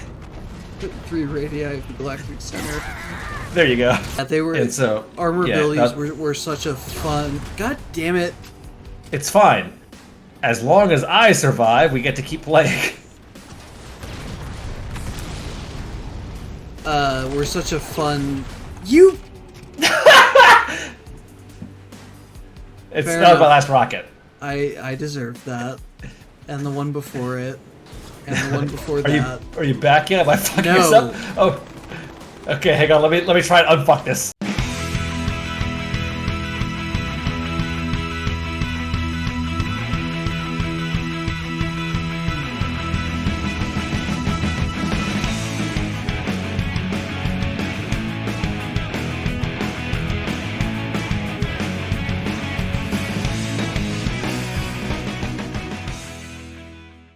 3 radii of the galactic center. There you go. They were... And so, armor yeah, abilities that- were such a fun... God damn it. It's fine. As long as I survive, we get to keep playing. Were such a fun... You... It's Fair not enough. my last rocket. I deserved that, and the one before it, and the one before Are that. you back yet? Am I fucking No. this up? Oh, okay. Hang on. Let me try and unfuck this.